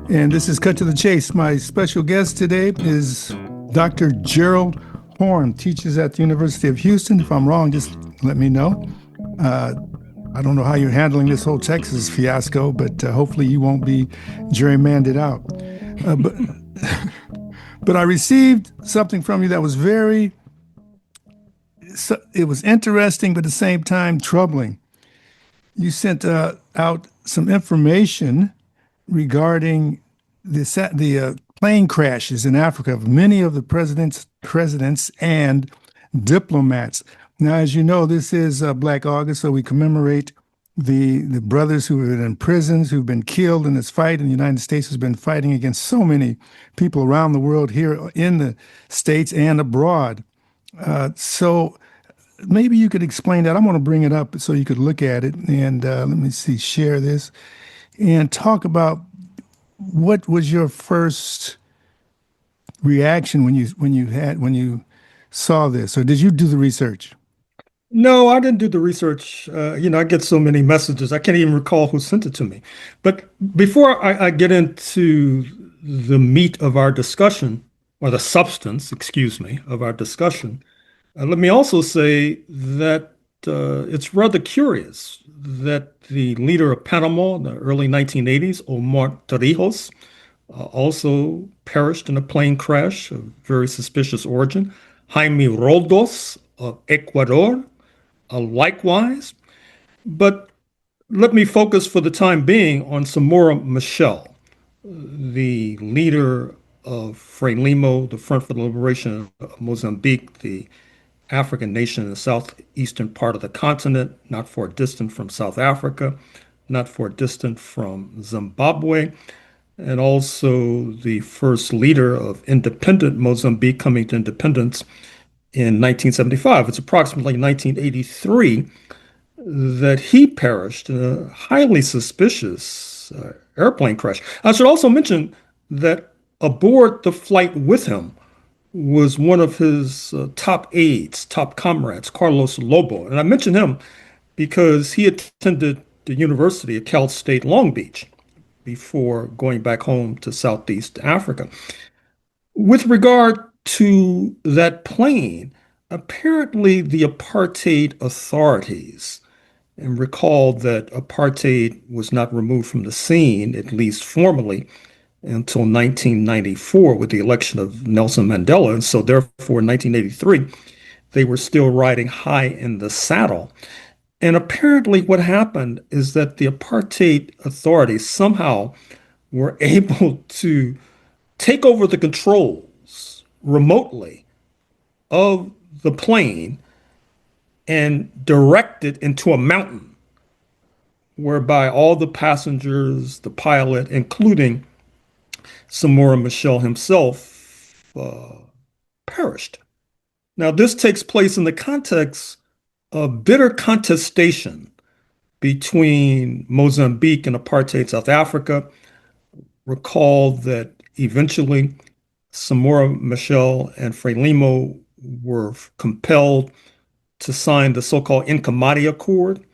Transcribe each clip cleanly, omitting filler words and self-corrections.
And this is Cut to the Chase. My special guest today is Dr. Gerald Horne, teaches at the University of Houston. If I'm wrong, just let me know. Uh, I don't know how you're handling this whole Texas fiasco, but hopefully you won't be gerrymandered out. Uh, but, but I received something from you that was it was interesting, but at the same time troubling. You sent out some information regarding the plane crashes in Africa of many of the presidents and diplomats. Now, as you know, this is Black August, so we commemorate the brothers who have been in prisons, who've been killed in this fight. And the United States has been fighting against so many people around the world, here in the States and abroad. So maybe you could explain that. I'm going to bring it up so you could look at it and let me see, share this and talk about what was your first reaction when you saw this, or did you do the research? No, I didn't do the research. I get so many messages. I can't even recall who sent it to me. But before I get into the meat of our discussion, or the substance, excuse me, of our discussion, let me also say that it's rather curious that the leader of Panama in the early 1980s, Omar Torrijos, also perished in a plane crash of very suspicious origin. Jaime Roldos of Ecuador, likewise. But let me focus for the time being on Samora Machel, the leader of Frelimo, the Front for the Liberation of Mozambique, the African nation in the southeastern part of the continent, not far distant from South Africa, not far distant from Zimbabwe, and also the first leader of independent Mozambique coming to independence in 1975. It's approximately 1983 that he perished in a highly suspicious airplane crash. I should also mention that aboard the flight with him was one of his top aides, top comrades, Carlos Lobo. And I mention him because he attended the University of Cal State Long Beach before going back home to Southeast Africa. With regard to that plane, apparently the apartheid authorities, and recall that apartheid was not removed from the scene, at least formally, until 1994 with the election of Nelson Mandela. And so, therefore, in 1983, they were still riding high in the saddle. And apparently, what happened is that the apartheid authorities somehow were able to take over the controls remotely of the plane and direct it into a mountain, whereby all the passengers, the pilot, including Samora Machel himself, perished. Now, this takes place in the context of bitter contestation between Mozambique and apartheid South Africa. Recall that eventually Samora Machel and Frelimo were compelled to sign the so-called Nkomati Accord,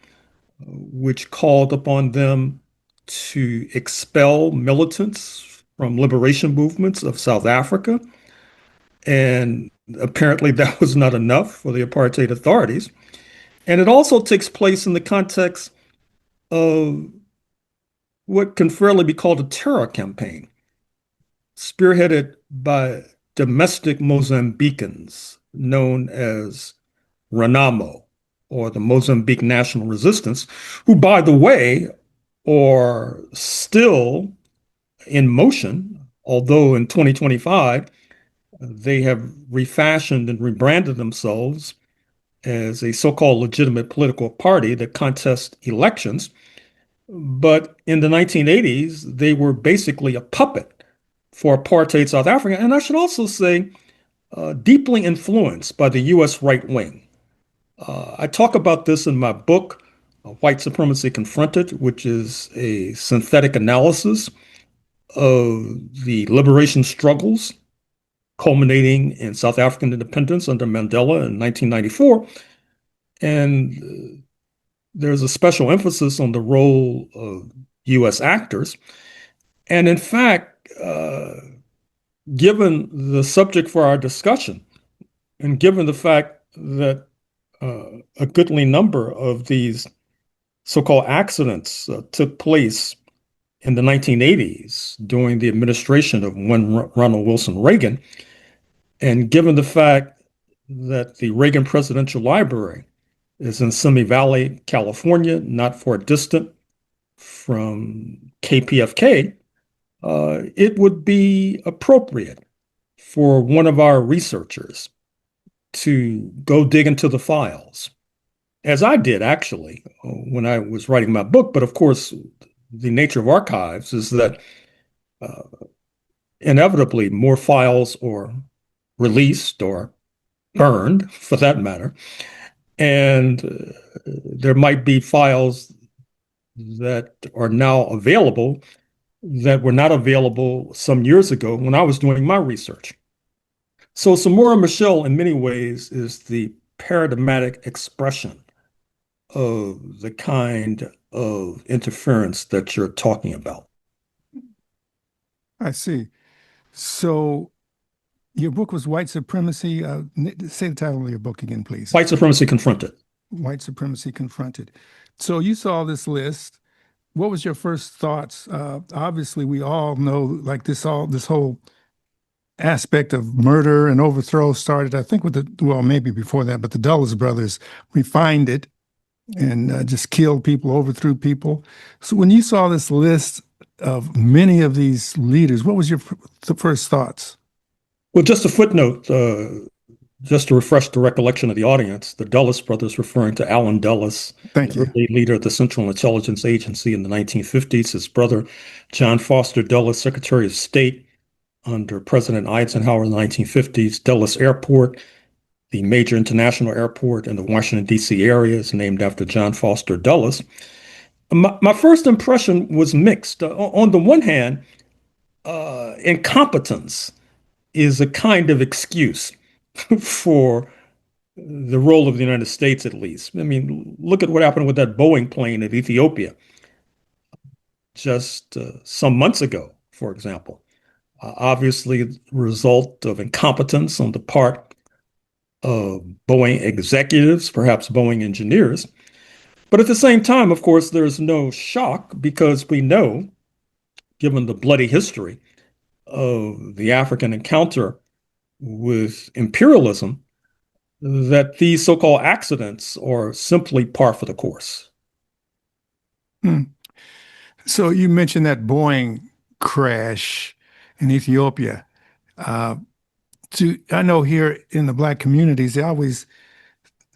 which called upon them to expel militants from liberation movements of South Africa. And apparently that was not enough for the apartheid authorities. And it also takes place in the context of what can fairly be called a terror campaign, spearheaded by domestic Mozambicans known as Renamo, or the Mozambique National Resistance, who, by the way, are still in motion, although in 2025 they have refashioned and rebranded themselves as a so-called legitimate political party that contests elections. But in the 1980s, they were basically a puppet for apartheid South Africa. And I should also say, deeply influenced by the US right wing. I talk about this in my book, White Supremacy Confronted, which is a synthetic analysis of the liberation struggles culminating in South African independence under Mandela in 1994. And there's a special emphasis on the role of US actors. And in fact, given the subject for our discussion, and given the fact that a goodly number of these so-called accidents took place in the 1980s during the administration of one Ronald Wilson Reagan, and given the fact that the Reagan Presidential Library is in Simi Valley, California, not far distant from KPFK, it would be appropriate for one of our researchers to go dig into the files, as I did actually when I was writing my book. But of course, the nature of archives is that uh, inevitably more files are released or burned, for that matter. And there might be files that are now available that were not available some years ago when I was doing my research. So Samora Machel, in many ways, is the paradigmatic expression of the kind of interference that you're talking about. I see. So your book was White Supremacy. Say the title of your book again, please. White supremacy confronted. White Supremacy Confronted. So you saw this list. What was your first thoughts? Obviously, we all know like this whole aspect of murder and overthrow started, I think, with well, maybe before that, but the Dulles brothers refined it and just killed people, overthrew people. So when you saw this list of many of these leaders, what was your first thoughts? Well, just a footnote, just to refresh the recollection of the audience, the Dulles brothers, referring to Allen Dulles, Thank the you. early leader of the Central Intelligence Agency in the 1950s, his brother, John Foster Dulles, Secretary of State under President Eisenhower in the 1950s. Dulles Airport, the major international airport in the Washington, D.C. area, is named after John Foster Dulles. My first impression was mixed. On the one hand, incompetence is a kind of excuse for the role of the United States, at least. I mean, look at what happened with that Boeing plane at Ethiopia just some months ago, for example. Obviously, the result of incompetence on the part of Boeing executives, perhaps Boeing engineers. But at the same time, of course, there's no shock because we know, given the bloody history of the African encounter with imperialism, that these so-called accidents are simply par for the course. Hmm. So you mentioned that Boeing crash in Ethiopia. Uh, I know here in the Black communities, they always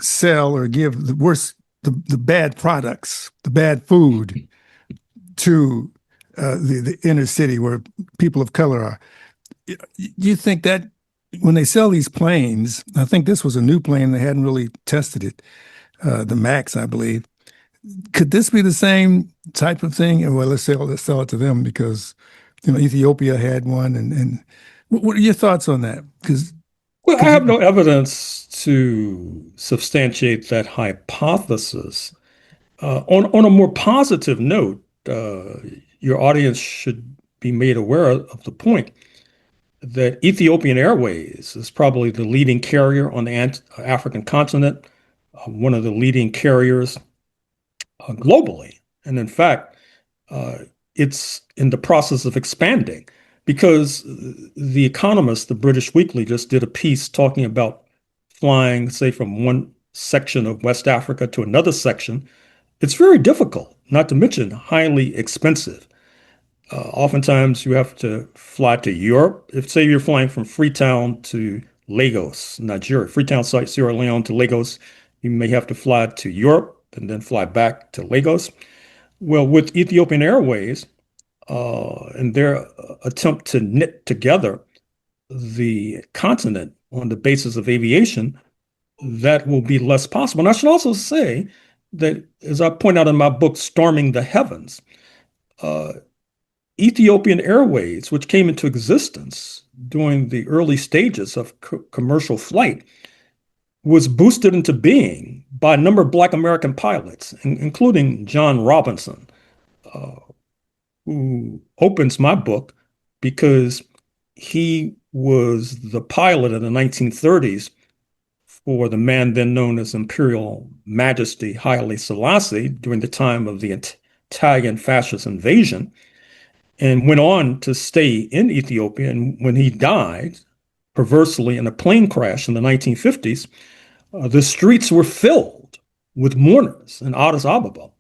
sell or give the bad products, the bad food to the inner city where people of color are. Do you think that when they sell these planes, I think this was a new plane, they hadn't really tested it, the Max, I believe. Could this be the same type of thing? Well, let's sell it to them because Ethiopia had one, and what are your thoughts on that? Because Well, I could have you? no evidence to substantiate that hypothesis. On a more positive note, your audience should be made aware of the point that Ethiopian Airways is probably the leading carrier on the African continent, one of the leading carriers globally. And in fact, uh, it's in the process of expanding because The Economist, the British weekly, just did a piece talking about flying, say, from one section of West Africa to another section. It's very difficult, not to mention highly expensive. Oftentimes, you have to fly to Europe. If, say, you're flying from Freetown to Lagos, Nigeria, Freetown, Sierra Leone to Lagos, you may have to fly to Europe and then fly back to Lagos. Well, with Ethiopian Airways and their attempt to knit together the continent on the basis of aviation, that will be less possible. And I should also say that, as I point out in my book, Storming the Heavens, uh, Ethiopian Airways, which came into existence during the early stages of commercial flight, was boosted into being by a number of Black American pilots, including John Robinson, uh, who opens my book because he was the pilot in the 1930s for the man then known as Imperial Majesty Haile Selassie during the time of the Italian fascist invasion, and went on to stay in Ethiopia. And when he died, perversely in a plane crash in the 1950s, the streets were filled with mourners in Addis Ababa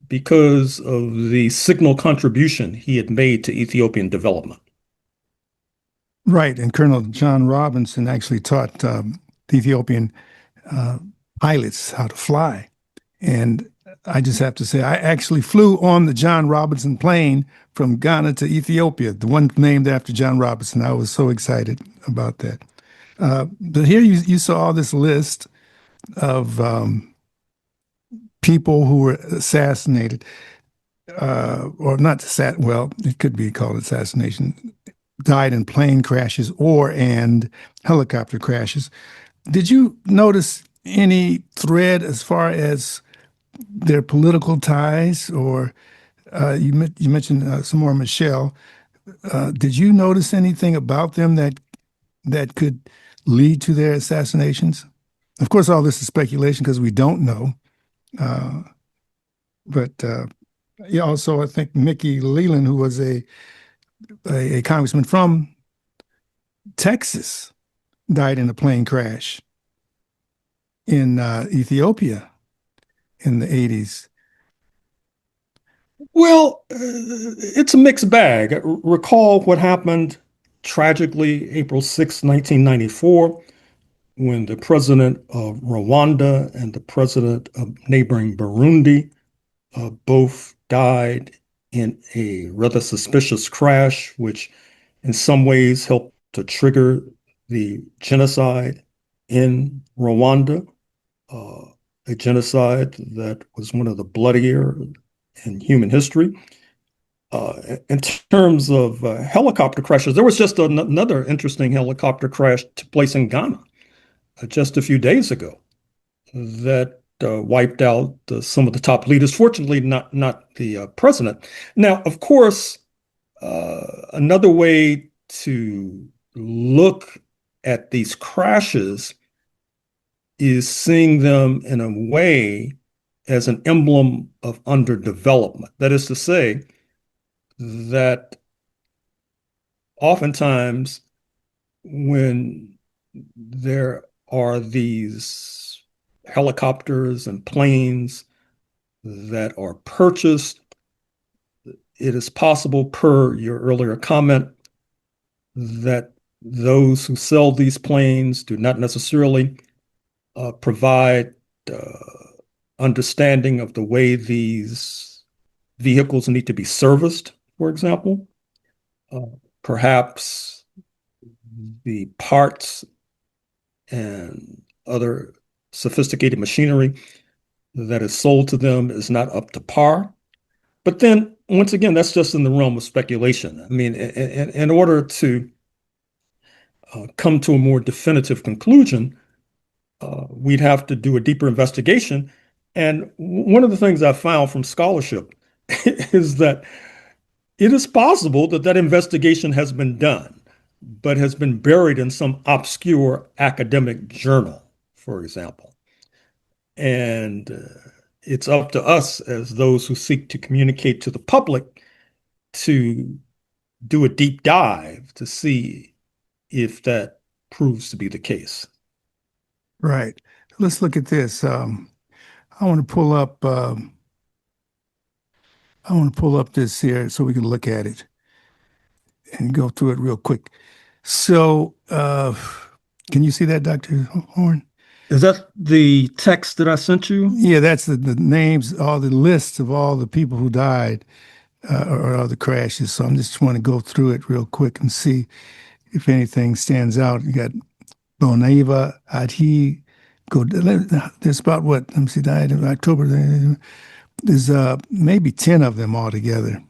because of the signal contribution he had made to Ethiopian development. Right. And Colonel John Robinson actually taught the Ethiopian uh, pilots how to fly. And I just have to say, I actually flew on the John Robinson plane from Ghana to Ethiopia, the one named after John Robinson. I was so excited about that. But here you saw all this list of people who were assassinated, or not well, it could be called assassination, died in plane crashes and helicopter crashes. Did you notice any thread as far as their political ties, or you mentioned Samora Machel? Did you notice anything about them that could lead to their assassinations? Of course, all this is speculation because we don't know. Uh, but yeah, also I think Mickey Leland, who was a congressman from Texas, died in a plane crash in Ethiopia in the 80s. Well, it's a mixed bag. Recall what happened tragically April 6, 1994, when the president of Rwanda and the president of neighboring Burundi both died in a rather suspicious crash, which in some ways helped to trigger the genocide in Rwanda, uh, a genocide that was one of the bloodier in human history. In terms of helicopter crashes, there was just another interesting helicopter crash took place in Ghana just a few days ago that wiped out some of the top leaders. Fortunately, not the president. Now, of course, another way to look at these crashes is seeing them in a way as an emblem of underdevelopment. That is to say, that oftentimes when there are these helicopters and planes that are purchased, it is possible, per your earlier comment, that those who sell these planes do not necessarily provide understanding of the way these vehicles need to be serviced, for example. Perhaps the parts and other sophisticated machinery that is sold to them is not up to par. But then, once again, that's just in the realm of speculation. I mean, in order to come to a more definitive conclusion, we'd have to do a deeper investigation. And one of the things I found from scholarship is that it is possible that that investigation has been done, but has been buried in some obscure academic journal, for example. And it's up to us as those who seek to communicate to the public to do a deep dive to see if that proves to be the case. Right. Let's look at this. I want to pull up. I want to pull up this here so we can look at it and go through it real quick. So, can you see that, Dr. Horne? Is that the text that I sent you? Yeah, that's the names, all the lists of all the people who died or all the crashes. So I'm just want to go through it real quick and see if anything stands out. You got Bonaiva, Ati, there's about what? Let me see, died in October. There's maybe 10 of them altogether,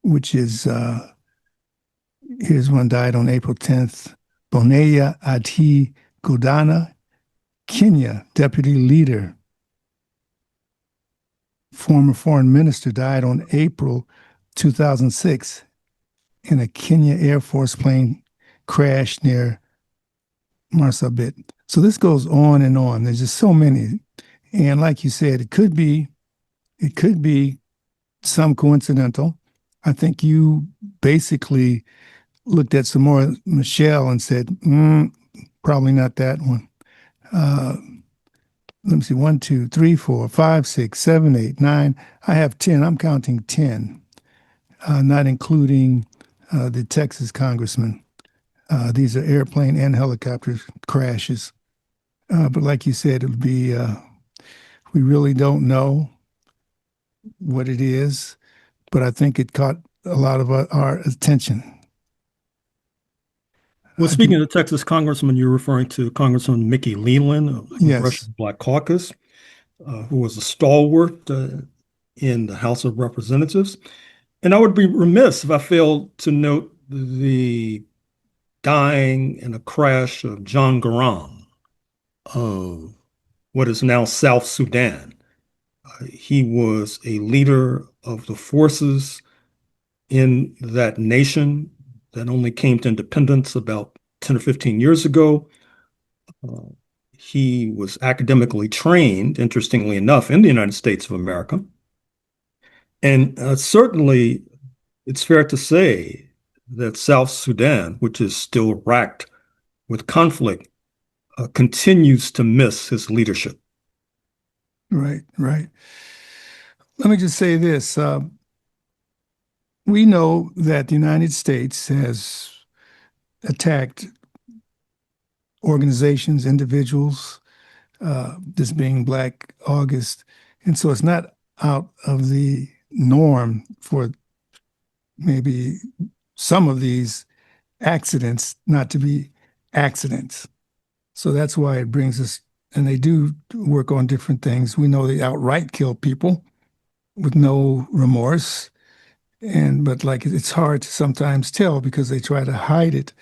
which is, here's one died on April 10th. Bonaya Ati Godana, Kenya, deputy leader. Former foreign minister died on April 2006 in a Kenya Air Force plane crash near Marsabit. So this goes on and on. There's just so many. And like you said, it could be some coincidental. I think you basically looked at Samora Machel and said, probably not that one. Uh, Let me see, one, two, three, four, five, six, seven, eight, nine. I have 10. I'm counting 10, not including the Texas congressman. These are airplane and helicopter crashes. But like you said, it'll be, we really don't know what it is, but I think it caught a lot of our attention. Well, I speaking do, of the Texas congressman, you're referring to Congressman Mickey Leland of the yes, Congressional Black Caucus, who was a stalwart in the House of Representatives. And I would be remiss if I failed to note the dying in a crash of John Garang of what is now South Sudan. He was a leader of the forces in that nation that only came to independence about 10 or 15 years ago. Uh, he was academically trained, interestingly enough, in the United States of America. And certainly, it's fair to say that South Sudan, which is still racked with conflict, continues to miss his leadership. right, right. Let me just say this. We know that the United States has attacked organizations, individuals, this being Black August. And so it's not out of the norm for maybe some of these accidents not to be accidents. So that's why it brings us, and they do work on different things. We know they outright kill people with no remorse. But like it's hard to sometimes tell because they try to hide it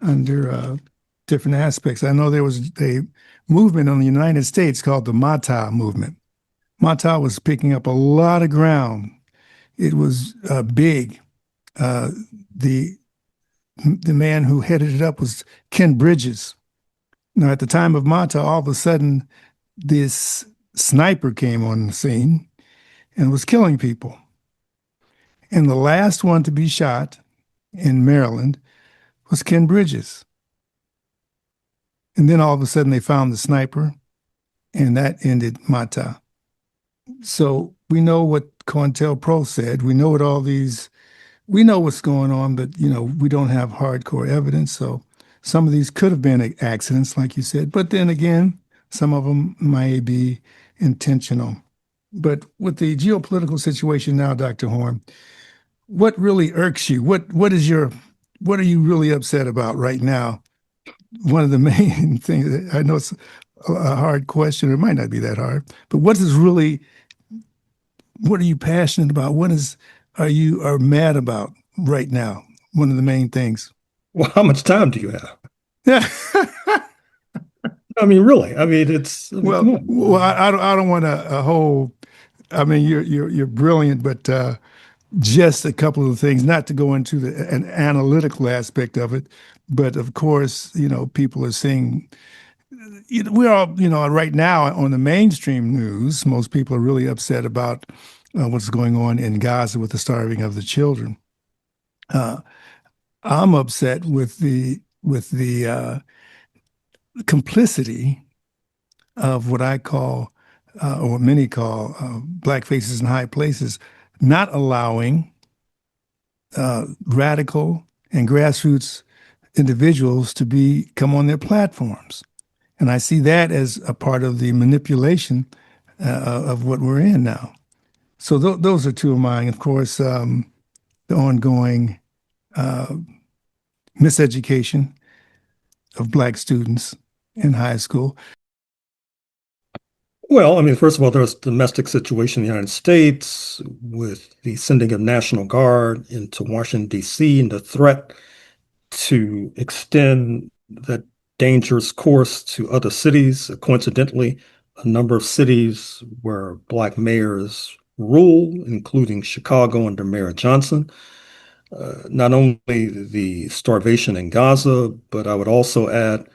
under different aspects. I know there was a movement in the United States called the Mata movement. Mata was picking up a lot of ground. It was big. Uh, the the man who headed it up was Ken Bridges. Now, at the time of Mata, all of a sudden, this sniper came on the scene and was killing people. And the last one to be shot in Maryland was Ken Bridges. And then all of a sudden, they found the sniper, and that ended Mata. So we know what COINTELPRO said. We know what all these, we know what's going on, but we don't have hardcore evidence. So some of these could have been accidents, like you said. But then again, some of them may be intentional. But with the geopolitical situation now, Dr. Horne, what really irks you? What are you really upset about right now? One of the main things, I know it's a hard question, or it might not be that hard, but what are you passionate about? Are you are mad about right now? One of the main things. Well, how much time do you have? Yeah. I mean, really, I mean, come Well, on. I don't want a whole. I mean, you're brilliant, but just a couple of things. Not to go into an analytical aspect of it, but of course, people are seeing. We're all, right now on the mainstream news, most people are really upset about what's going on in Gaza with the starving of the children. Uh, I'm upset with the complicity of what I call, or what many call, black faces in high places, not allowing radical and grassroots individuals to come on their platforms. And I see that as a part of the manipulation of what we're in now. So those are two of mine. Of course, the ongoing uh, miseducation of black students in high school. Well, I mean, first of all, there's the domestic situation in the United States with the sending of National Guard into Washington, D.C., and the threat to extend that dangerous course to other cities. Coincidentally, a number of cities where black mayors rule, including Chicago under Mayor Johnson, not only the starvation in Gaza, but I would also add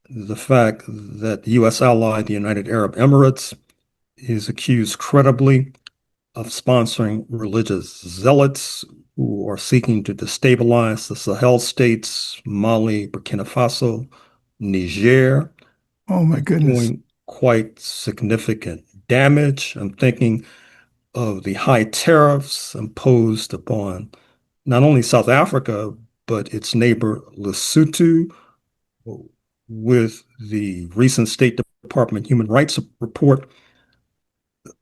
the fact that the U.S. ally, the United Arab Emirates, is accused credibly of sponsoring religious zealots who are seeking to destabilize the Sahel states, Mali, Burkina Faso, Niger, Oh my goodness. doing quite significant damage. I'm thinking of the high tariffs imposed upon not only South Africa, but its neighbor Lesotho, with the recent State Department Human Rights Report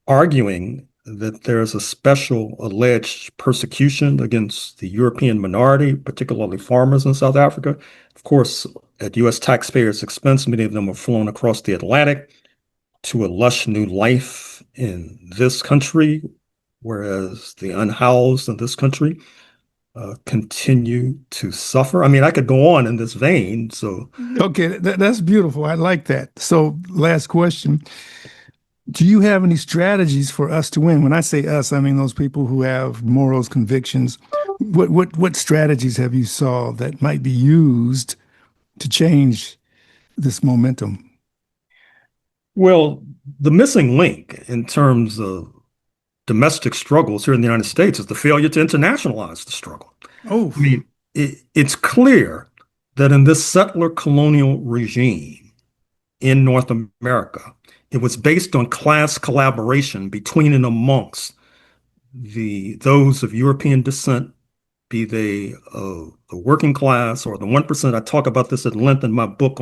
arguing that there's a special alleged persecution against the European minority, particularly farmers in South Africa. Of course, at U.S. taxpayers' expense, many of them are flown across the Atlantic to a lush new life in this country, whereas the unhoused in this country continue to suffer. I mean, I could go on in this vein. So, Okay, that's beautiful. I like that. So, last question. Do you have any strategies for us to win? When I say us, I mean those people who have morals, convictions. What strategies have you saw that might be used to change this momentum? well, the missing link in terms of domestic struggles here in the United States is the failure to internationalize the struggle. Oh, I mean, it's clear that in this settler colonial regime in North America, it was based on class collaboration between and amongst those of European descent, be they the working class or the 1%. I talk about this at length in my book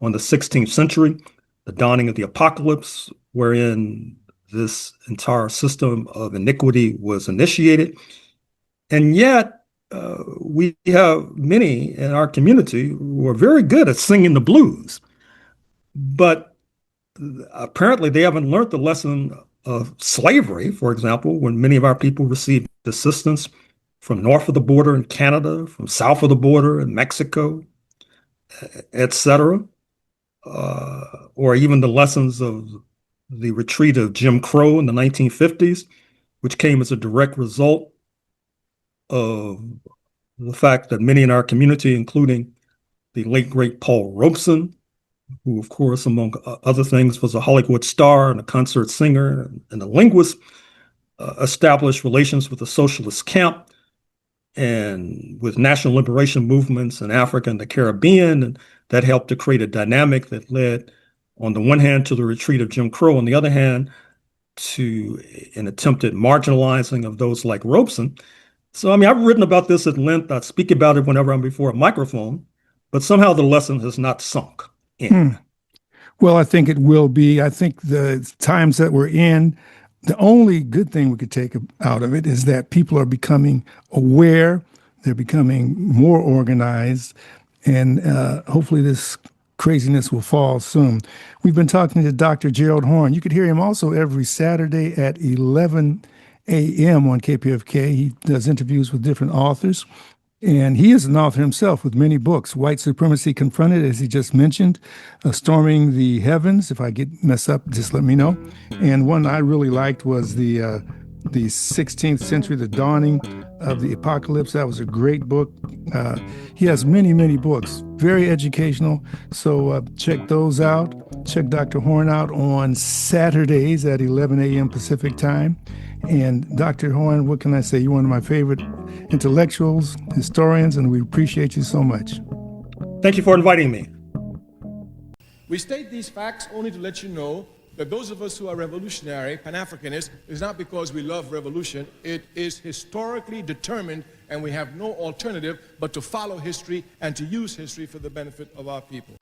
on the 16th century, the dawning of the apocalypse, wherein this entire system of iniquity was initiated. And yet, we have many in our community who are very good at singing the blues, but apparently they haven't learned the lesson of slavery, for example, when many of our people received assistance from north of the border in Canada, from south of the border in Mexico, etc., or even the lessons of the retreat of Jim Crow in the 1950s, which came as a direct result of the fact that many in our community, including the late, great Paul Robeson, who, of course, among other things, was a Hollywood star and a concert singer and a linguist, established relations with the socialist camp and with national liberation movements in Africa and the Caribbean. And that helped to create a dynamic that led, on the one hand, to the retreat of Jim Crow, on the other hand, to an attempted marginalizing of those like Robeson. So, I mean, I've written about this at length. I speak about it whenever I'm before a microphone, but somehow the lesson has not sunk in. well, I think it will be. I think the times that we're in, the only good thing we could take out of it is that people are becoming aware, they're becoming more organized, and hopefully this craziness will fall soon. We've been talking to Dr. Gerald Horne. You could hear him also every Saturday at 11 a.m. on KPFK. He does interviews with different authors. And he is an author himself with many books. White Supremacy Confronted, as he just mentioned, Storming the Heavens. If I get messed up, just let me know. And one I really liked was the 16th century, the dawning of the apocalypse. That was a great book. He has many, many books, very educational. So check those out. Check Dr. Horne out on Saturdays at 11 a.m. Pacific time. And Dr. Horne, what can I say? You're one of my favorite intellectuals, historians, and we appreciate you so much. Thank you for inviting me. We state these facts only to let you know that those of us who are revolutionary, Pan-Africanists, is not because we love revolution. It is historically determined, and we have no alternative but to follow history and to use history for the benefit of our people.